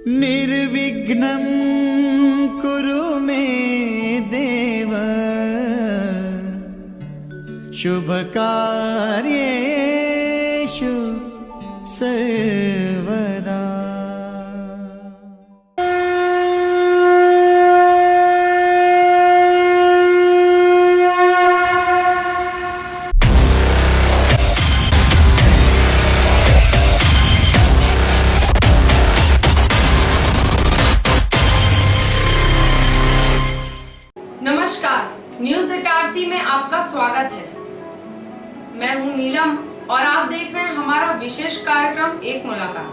निर्विघ्नं कुरु मे देव शुभकार्येषु सर्वदा। नमस्कार, न्यूज इटारसी में आपका स्वागत है। मैं हूं नीलम और आप देख रहे हैं हमारा विशेष कार्यक्रम एक मुलाकात।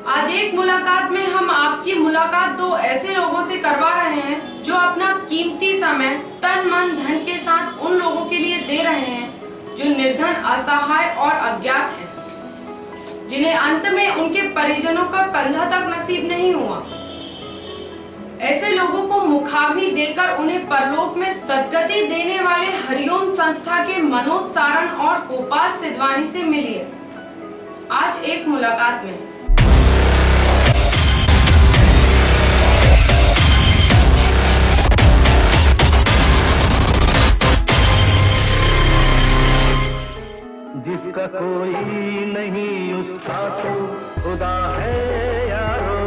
आज एक मुलाकात में हम आपकी मुलाकात दो ऐसे लोगों से करवा रहे हैं जो अपना कीमती समय तन मन धन के साथ उन लोगों के लिए दे रहे हैं जो निर्धन, असहाय और अज्ञात हैं, जिन्हें अंत में उनके परिजनों का कंधा तक नसीब नहीं हुआ। ऐसे लोगों को मुखाग्नि देकर उन्हें परलोक में सद्गति देने वाले हरिओम संस्था के मनोज सारण और गोपाल सिद्धवानी से मिलिए आज एक मुलाकात में। जिसका कोई नहीं उसका तो खुदा है यारो,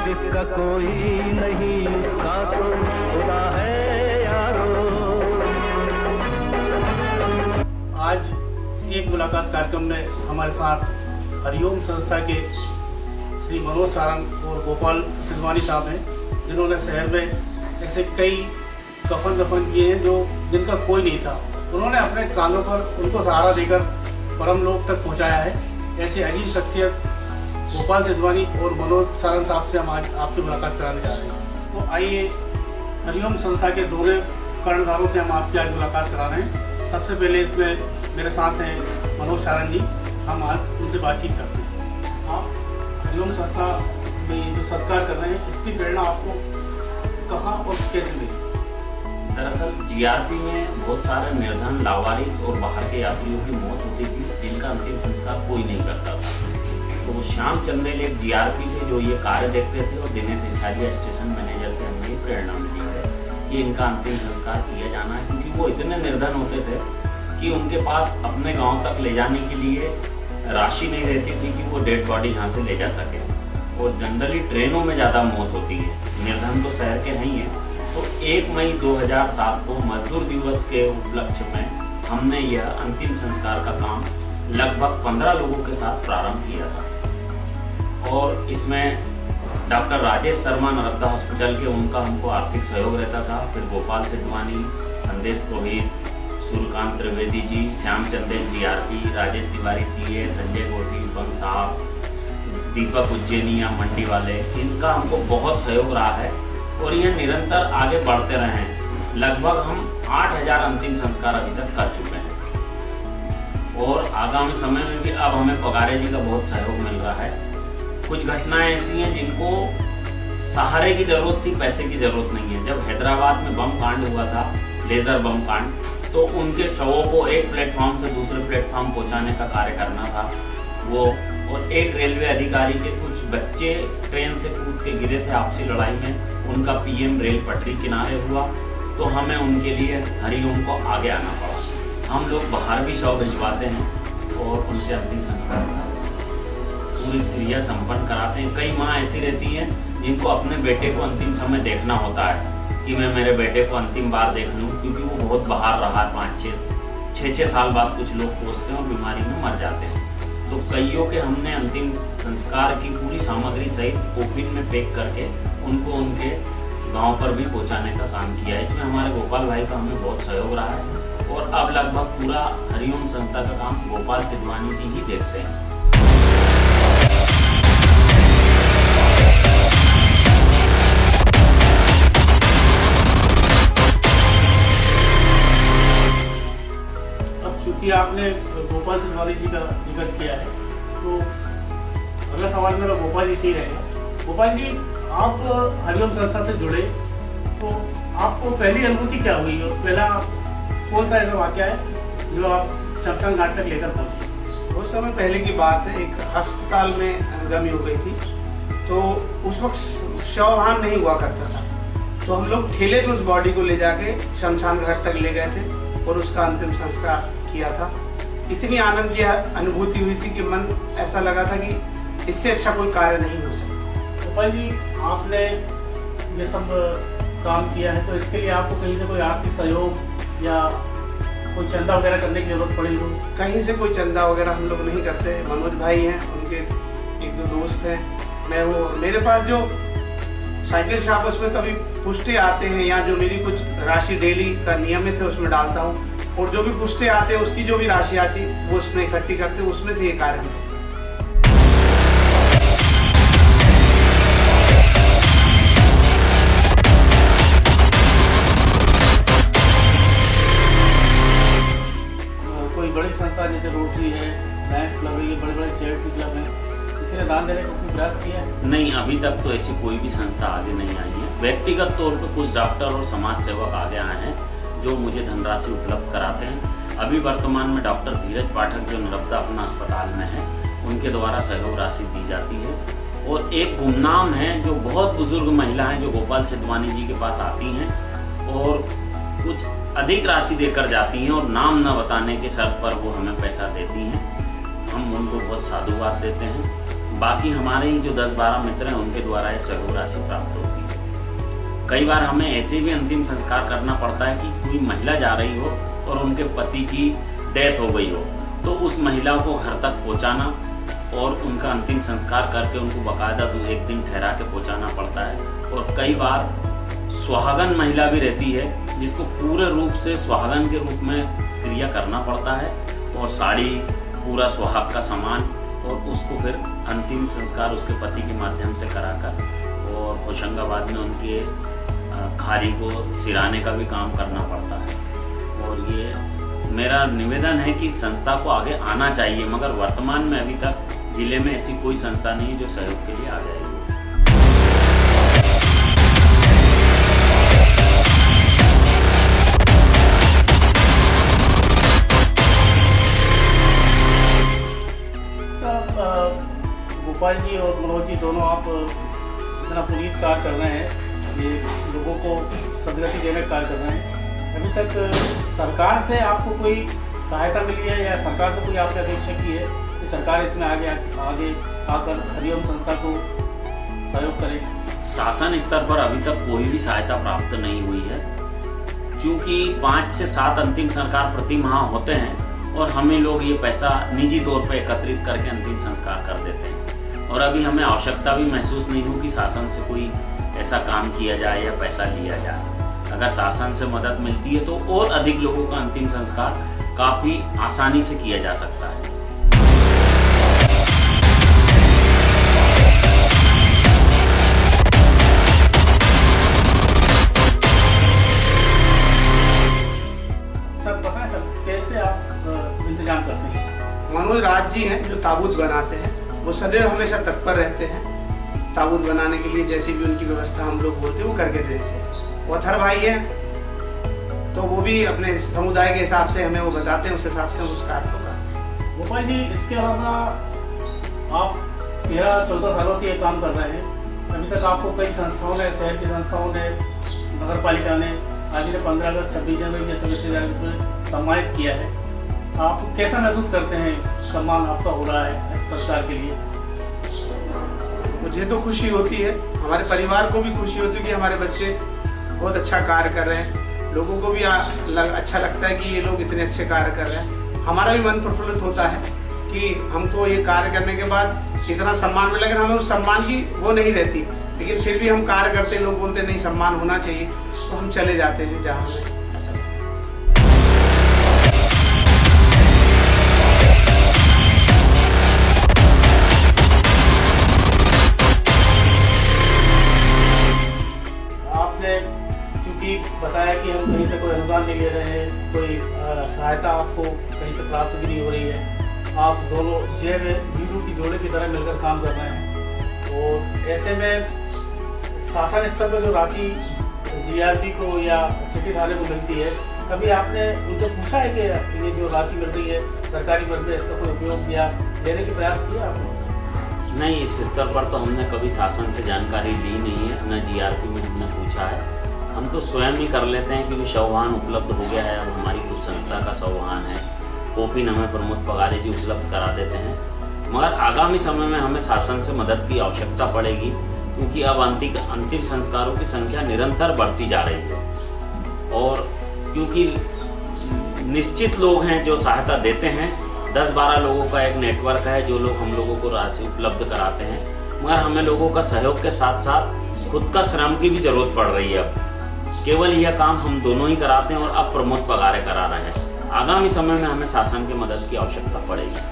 जिसका कोई नहीं उसका तो खुदा है यारो। आज एक मुलाकात कार्यक्रम में हमारे साथ हरिओम संस्था के श्री मनोज सारण और गोपाल सिद्धवानी साहब हैं, जिन्होंने शहर में ऐसे कई कफन दफन किए हैं जो जिनका कोई नहीं था। उन्होंने अपने कानों पर उनको सहारा देकर परम लोक तक पहुंचाया है। ऐसी अजीब शख्सियत गोपाल सिद्धवानी और मनोज सारण साहब से हम आज आपकी मुलाकात कराने जा रहे हैं। तो आइए हरिओम संस्था के दोनों कर्णधारों से हम आपकी आज मुलाकात करा रहे हैं। सबसे पहले इसमें मेरे साथ हैं मनोज सारण जी, हम आज उनसे बातचीत करते हैं। आप हरिओम संस्था में ये जो सत्कार कर रहे हैं, इसकी प्रेरणा आपको कहाँ और कैसे मिली? दरअसल जीआरपी में बहुत सारे निर्धन, लावारिस और बाहर के यात्रियों की मौत होती थी, जिनका अंतिम संस्कार कोई नहीं करता था। तो वो श्याम चंदेल एक जीआरपी थे जो ये कार्य देखते थे, और दिनेश इछारिया स्टेशन मैनेजर से हमें ये प्रेरणा मिली है कि इनका अंतिम संस्कार किया जाना है, क्योंकि वो इतने निर्धन होते थे कि उनके पास अपने गाँव तक ले जाने के लिए राशि नहीं रहती थी कि वो डेड बॉडी यहाँ से ले जा सके। और जनरली ट्रेनों में ज़्यादा मौत होती है, निर्धन तो शहर के हैं ही हैं। तो 1 मई 2007 को मजदूर दिवस के उपलक्ष्य में हमने यह अंतिम संस्कार का काम लगभग 15 लोगों के साथ प्रारंभ किया था। और इसमें डॉक्टर राजेश शर्मा नर्मदा हॉस्पिटल के उनका हमको आर्थिक सहयोग रहता था। फिर गोपाल सिद्धवानी, संदेश पुरोहित, सूर्यकांत त्रिवेदी जी, श्याम चंदेल जीआरपी, राजेश तिवारी सीए, संजय गोठी, बंग साहब, दीपक उज्जैनिया मंडी वाले, इनका हमको बहुत सहयोग रहा है और ये निरंतर आगे बढ़ते रहे हैं। लगभग हम 8000 अंतिम संस्कार अभी तक कर चुके हैं और आगामी समय में भी अब हमें पगारे जी का बहुत सहयोग मिल रहा है। कुछ घटनाएं ऐसी हैं जिनको सहारे की जरूरत थी, पैसे की जरूरत नहीं है। जब हैदराबाद में बम कांड हुआ था, लेजर बम कांड, तो उनके शवों को एक प्लेटफॉर्म से दूसरे प्लेटफॉर्म पहुंचाने का कार्य करना था वो। और एक रेलवे अधिकारी के कुछ बच्चे ट्रेन से कूद के गिरे थे आपसी लड़ाई में, उनका पीएम रेल पटरी किनारे हुआ, तो हमें उनके लिए हरिओम को आगे आना पड़ा। हम लोग बाहर भी शव भिजवाते हैं और उनके अंतिम संस्कार का पूरी क्रिया संपन्न कराते हैं। कई माँ ऐसी रहती हैं जिनको अपने बेटे को अंतिम समय देखना होता है कि मैं मेरे बेटे को अंतिम बार देख लूँ, क्योंकि वो बहुत बाहर रहा है। 5-6 साल बाद कुछ लोग पहुँचते हैं और बीमारी में मर जाते हैं। तो कईयों के हमने अंतिम संस्कार की पूरी सामग्री सहित कोपिन में पैक करके उनको उनके गांव पर भी पहुंचाने का काम किया। इसमें हमारे गोपाल भाई का हमें बहुत सहयोग रहा है और अब लगभग पूरा हरिओम संस्था का काम गोपाल सिद्धवानी जी ही देखते हैं। कि आपने गोपाल सिद्धवानी जी का जिक्र किया है, तो अगला सवाल मेरा गोपाल जी से ही रहेगा। गोपाल जी, आप हरिओम संस्था से जुड़े तो आपको पहली अनुभूति क्या हुई और पहला कौन सा ऐसा वाक्य है जो आप शमशान घाट तक लेकर पहुंचे? उस समय पहले की बात है, एक अस्पताल में गमी हो गई थी, तो उस वक्त शववाहन नहीं हुआ करता था, तो हम लोग ठेले पे उस बॉडी को ले जाके शमशान घाट तक ले गए थे और उसका अंतिम संस्कार किया था। इतनी आनंद की अनुभूति हुई थी कि मन ऐसा लगा था कि इससे अच्छा कोई कार्य नहीं हो सकता। गोपाल जी, आपने ये सब काम किया है, तो इसके लिए आपको कहीं से कोई आर्थिक सहयोग या कोई चंदा वगैरह करने की जरूरत पड़ी हो? कहीं से कोई चंदा वगैरह हम लोग नहीं करते। मनोज भाई हैं, उनके एक दो दोस्त हैं, मैं हूँ, और मेरे पास जो साइकिल शॉप उसमें कभी पुष्टे आते हैं या जो मेरी कुछ राशि डेली का नियमित है उसमें डालता हूँ, और जो भी पुष्टे आते हैं उसकी जो भी राशि आती है वो उसमें इकट्ठी करते हैं, उसमें से ये कार्य हम लोग करते हैं। कोई बड़ी संस्था जैसे रोटरी है, लायंस क्लब है, ये बड़े बड़े चैरिटी क्लब हैं, किसी ने दान देने का कोई प्रयास किया है? नहीं, अभी तक तो ऐसी कोई भी संस्था आगे नहीं आई है। व्यक्तिगत तौर पर कुछ डॉक्टर और समाज सेवक आगे आए हैं जो मुझे धनराशि उपलब्ध कराते हैं। अभी वर्तमान में डॉक्टर धीरज पाठक जो नर्मदा अपना अस्पताल में है, उनके द्वारा सहयोग राशि दी जाती है। और एक गुमनाम है जो बहुत बुजुर्ग महिला हैं जो गोपाल सिद्धवानी जी के पास आती हैं और कुछ अधिक राशि देकर जाती हैं और नाम न बताने के शर्त पर वो हमें पैसा देती हैं। हम उनको बहुत साधुवाद देते हैं। बाकी हमारे ही जो 10-12 मित्र हैं उनके द्वारा ये सहयोग राशि प्राप्त होती है। कई बार हमें ऐसे भी अंतिम संस्कार करना पड़ता है कि कोई महिला जा रही हो और उनके पति की डेथ हो गई हो, तो उस महिला को घर तक पहुंचाना और उनका अंतिम संस्कार करके उनको बाकायदा एक दिन ठहरा के पहुंचाना पड़ता है। और कई बार सुहागन महिला भी रहती है जिसको पूरे रूप से सुहागन के रूप में क्रिया करना पड़ता है, और साड़ी, पूरा सुहाग का सामान, और उसको फिर अंतिम संस्कार उसके पति के माध्यम से कराकर और होशंगाबाद में उनके खारी को सिराने का भी काम करना पड़ता है। और ये मेरा निवेदन है कि संस्था को आगे आना चाहिए, मगर वर्तमान में अभी तक जिले में ऐसी कोई संस्था नहीं जो सहयोग के लिए आ जाएगी। गोपाल जी और मनोज जी दोनों आप इतना पुनीत कार्य कर रहे हैं, ये लोगों को सदगति देने का कार्य कर रहे हैं। अभी तक सरकार से आपको कोई सहायता मिली है या सरकार से कोई आपने अपेक्षा की है कि सरकार इसमें आगे आकर हरिओम संस्था को सहयोग करे? शासन स्तर पर अभी तक कोई भी सहायता प्राप्त नहीं हुई है, क्योंकि 5 से 7 अंतिम संस्कार प्रति माह होते हैं और हमें लोग ये पैसा निजी तौर पर एकत्रित करके अंतिम संस्कार कर देते हैं। और अभी हमें आवश्यकता भी महसूस नहीं हो कि शासन से कोई ऐसा काम किया जाए या पैसा लिया जाए। अगर शासन से मदद मिलती है तो और अधिक लोगों का अंतिम संस्कार काफ़ी आसानी से किया जा सकता है। सर पता है सर कैसे आप इंतजाम करते हैं? मनोज राज जी हैं जो ताबूत बनाते हैं, वो सदैव हमेशा तत्पर रहते हैं ताबूत बनाने के लिए। जैसी भी उनकी व्यवस्था हम लोग बोलते हैं वो करके देते हैं। वथर भाई हैं तो वो भी अपने समुदाय के हिसाब से हमें वो बताते हैं, उस हिसाब से हम उस कार्य को करते हैं। गोपाल जी, इसके अलावा आप 13-14 सालों से ये काम कर रहे हैं। अभी तक आपको कई संस्थाओं ने, शहर की संस्थाओं ने, नगर पालिका ने, आज ने 15 अगस्त 26 जनवरी के सदस्य में सम्मानित किया है। आप कैसा महसूस करते हैं? सम्मान आपका हो रहा है सरकार के लिए। मुझे तो खुशी होती है, हमारे परिवार को भी खुशी होती है कि हमारे बच्चे बहुत अच्छा कार्य कर रहे हैं। लोगों को भी अच्छा लगता है कि ये लोग इतने अच्छे कार्य कर रहे हैं। हमारा भी मन प्रफुल्लित होता है कि हमको ये कार्य करने के बाद इतना सम्मान मिला, लेकिन हमें उस सम्मान की वो नहीं रहती, लेकिन फिर भी हम कार्य करते हैं। लोग बोलते हैं नहीं सम्मान होना चाहिए, तो हम चले जाते हैं जहाँ हमें ऐसा लगता है। चूँकि बताया कि हम कहीं से कोई अनुदान नहीं ले रहे हैं, कोई सहायता आपको कहीं से प्राप्त भी नहीं हो रही है, आप दोनों जैव वीरों की जोड़े की तरह मिलकर काम कर रहे हैं। और ऐसे में शासन स्तर पर जो राशि जीआरपी को या सिटी थाने को मिलती है, कभी आपने उनसे पूछा है कि ये जो राशि मिल रही है सरकारी पद में, इसका कोई उपयोग या लेने की प्रयास किया आपने? नहीं, इस स्तर पर तो हमने कभी शासन से जानकारी ली नहीं है, न जीआरपी में हमने पूछा है। हम तो स्वयं ही कर लेते हैं क्योंकि शववाहन उपलब्ध हो गया है। अब हमारी कुछ संस्था का शववाहन है, कोफिन हमें प्रमोद पगारे जी उपलब्ध करा देते हैं। मगर आगामी समय में हमें शासन से मदद की आवश्यकता पड़ेगी क्योंकि अब अंतिम संस्कारों की संख्या निरंतर बढ़ती जा रही है और क्योंकि निश्चित लोग हैं जो सहायता देते हैं, 10-12 लोगों का एक नेटवर्क है जो लोग हम लोगों को राशि उपलब्ध कराते हैं। मगर हमें लोगों का सहयोग के साथ साथ खुद का श्रम की भी जरूरत पड़ रही है। अब केवल यह काम हम दोनों ही कराते हैं और अब प्रमोद पगारे करा रहे हैं। आगामी समय में हमें शासन की मदद की आवश्यकता पड़ेगी।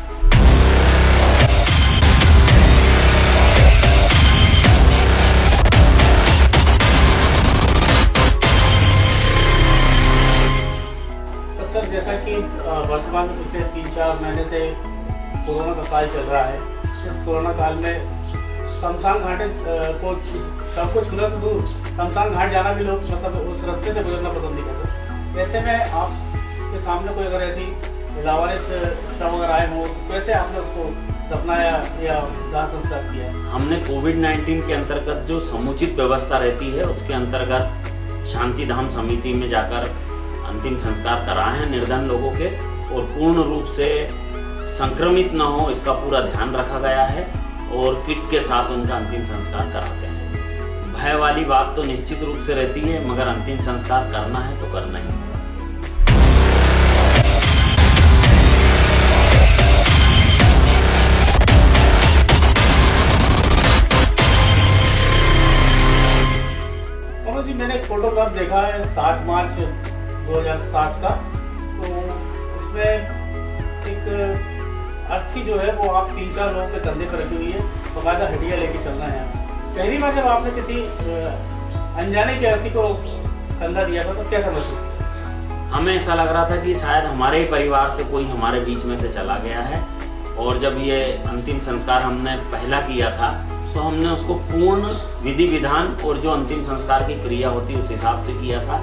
सर, जैसा कि वर्तमान में पिछले 3-4 महीने से कोरोना का काल चल रहा है, इस कोरोना काल में शमशान घाट को सब कुछ छूना तो दूर, शमशान घाट जाना भी लोग मतलब उस रास्ते से गुजरना पसंद नहीं करते। ऐसे में आपके सामने कोई अगर ऐसी लावारिस शव अगर आए हों तो कैसे आपने उसको दफनाया या दाह संस्कार किया? हमने कोविड-19 के अंतर्गत जो समुचित व्यवस्था रहती है उसके अंतर्गत शांतिधाम समिति में जाकर अंतिम संस्कार कराए हैं निर्धन लोगों के और पूर्ण रूप से संक्रमित न हो इसका पूरा ध्यान रखा गया है और किट के साथ उनका अंतिम संस्कार कराते हैं। भय वाली बात तो निश्चित रूप से रहती है, मगर अंतिम संस्कार करना है तो करना ही है। जी, मैंने एक फोटोग्राफ देखा है 7 मार्च 2007 का, तो उसमें एक अर्थी जो है वो आप 3-4 लोगों के कंधे पर रखी हुई है, बकायदा हड्डियाँ लेके चलना है। पहली बार जब आपने किसी अनजाने के अर्थी को कंधा दिया था तो कैसा महसूस किया? हमें ऐसा लग रहा था कि शायद हमारे ही परिवार से कोई हमारे बीच में से चला गया है और जब ये अंतिम संस्कार हमने पहला किया था तो हमने उसको पूर्ण विधि विधान और जो अंतिम संस्कार की क्रिया होती है उस हिसाब से किया था।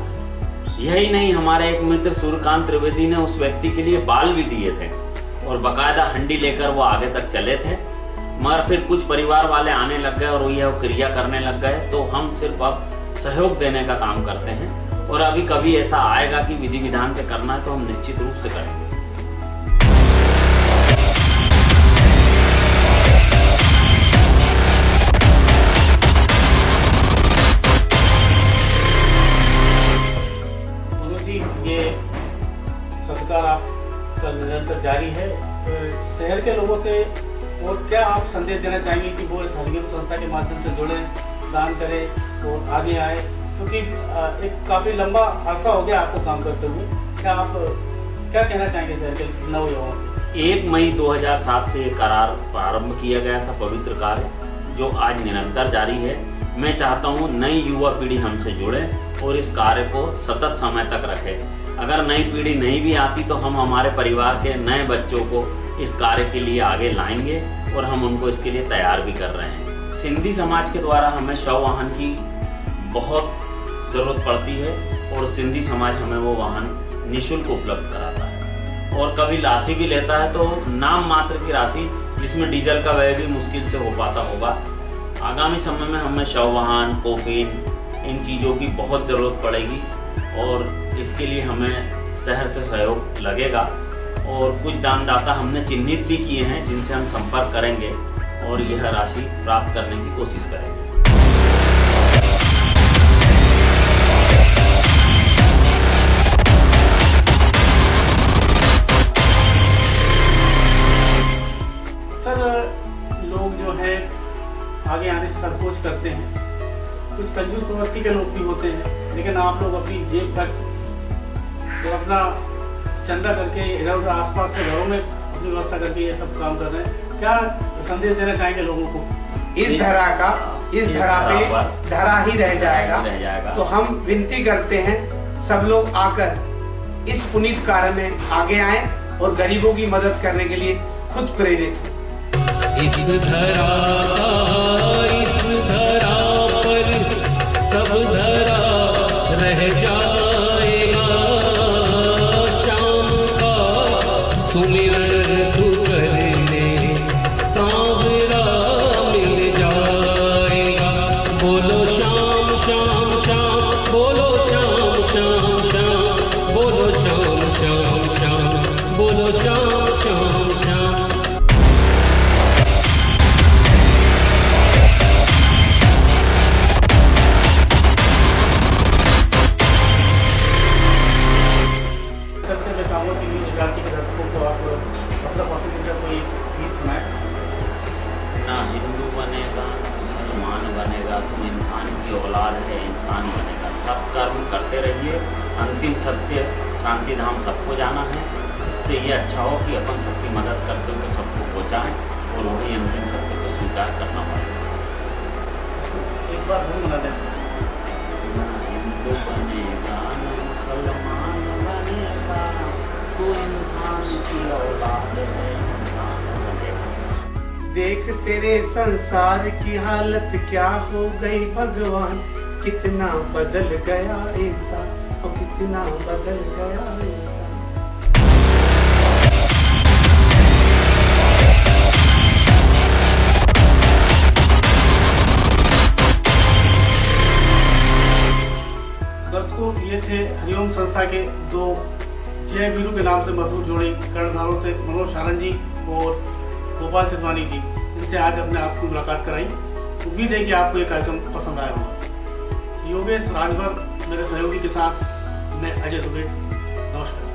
यही नहीं, हमारे एक मित्र सूर्यकांत त्रिवेदी ने उस व्यक्ति के लिए बाल भी दिए थे और बकायदा हंडी लेकर वो आगे तक चले थे। मगर फिर कुछ परिवार वाले आने लग गए और यह क्रिया करने लग गए, तो हम सिर्फ अब सहयोग देने का काम करते हैं और अभी कभी ऐसा आएगा कि विधि विधान से करना है तो हम निश्चित रूप से करेंगे। ये सत्कार आपका निरंतर जारी है, शहर के लोगों से और क्या आप संदेश देना चाहेंगे कि वो इस हरिओम संस्था के माध्यम से जुड़े, दान करें और आगे आए, क्योंकि एक काफ़ी लंबा अरसा हो गया आपको काम करते हुए, क्या आप क्या कहना चाहेंगे शहर के नौजवानों से? 1 मई 2007 से ये करार प्रारंभ किया गया था, पवित्र कार्य जो आज निरंतर जारी है। मैं चाहता हूँ नई युवा पीढ़ी हमसे जुड़े और इस कार्य को सतत समय तक रखे। अगर नई पीढ़ी नहीं भी आती तो हम हमारे परिवार के नए बच्चों को इस कार्य के लिए आगे लाएंगे और हम उनको इसके लिए तैयार भी कर रहे हैं। सिंधी समाज के द्वारा हमें शव वाहन की बहुत ज़रूरत पड़ती है और सिंधी समाज हमें वो वाहन निःशुल्क उपलब्ध कराता है और कभी राशि भी लेता है तो नाम मात्र की राशि, जिसमें डीजल का व्यय भी मुश्किल से हो पाता होगा। आगामी समय में हमें शव वाहन, कोफिन, इन चीज़ों की बहुत ज़रूरत पड़ेगी और इसके लिए हमें शहर से सहयोग लगेगा और कुछ दानदाता हमने चिन्हित भी किए हैं जिनसे हम संपर्क करेंगे और यह राशि प्राप्त करने की कोशिश करेंगे। सर, लोग जो है आगे आने से संकोच करते हैं, कुछ कंजूस प्रवृत्ति के लोग भी होते हैं, लेकिन आप लोग अपनी जेब खर्च और अपना चंदा करके इधर उधर आसपास के घरों में अपनी व्यवस्था करके ये सब काम कर रहे हैं। क्या संदेश देना चाहेंगे लोगों को? इस धरा पे धरा ही रह जाएगा। तो हम विनती करते हैं सब लोग आकर इस पुनीत कार्य में आगे आएं और गरीबों की मदद करने के लिए खुद प्रेरित हो। इस धरा पर सब धरा रह जाएगा शाम का सुमिरन तू करने सांवरा मिल जाएगा। बोलो श्याम श्याम श्याम, बोलो श्याम श्याम श्याम, बोलो श्याम श्याम श्याम, बोलो श्याम श्याम श्याम। सबसे मैं चाहूँगा कि एचआरसी के दर्शकों को आप अपना पसंदीदा कोई गीत सुनाएं। ना हिंदू बनेगा ना मुसलमान बनेगा, तुम इंसान की औलाद है, इंसान बनेगा। सब कर्म करते रहिए, अंतिम सत्य शांति धाम सबको जाना है। इससे ये अच्छा हो कि अपन सबकी मदद करते हुए सबको पहुँचाएँ और वही अंतिम सत्य को स्वीकार करना पड़ेगा। एक बार धूम बना दें। ना हिंदू बनेगा ना मुसलमान बनेगा, तू इंसान की औलाद है, इंसान बनेगा। देख तेरे संसार की हालत क्या हो गई भगवान, कितना बदल गया इंसान, और कितना बदल गया इंसान। दर्शकों, ये थे हरिओम संस्था के दो जय वीरू के नाम से मशहूर जोड़ी कर्णधारों से मनोज सारंग जी और गोपाल सिद्धवानी जी। इनसे आज अपने आपको मुलाकात कराई। उम्मीद है कि आपको ये कार्यक्रम पसंद आया होगा। योगेश राजभर मेरे सहयोगी के साथ मैं अजय दुबे। नमस्कार।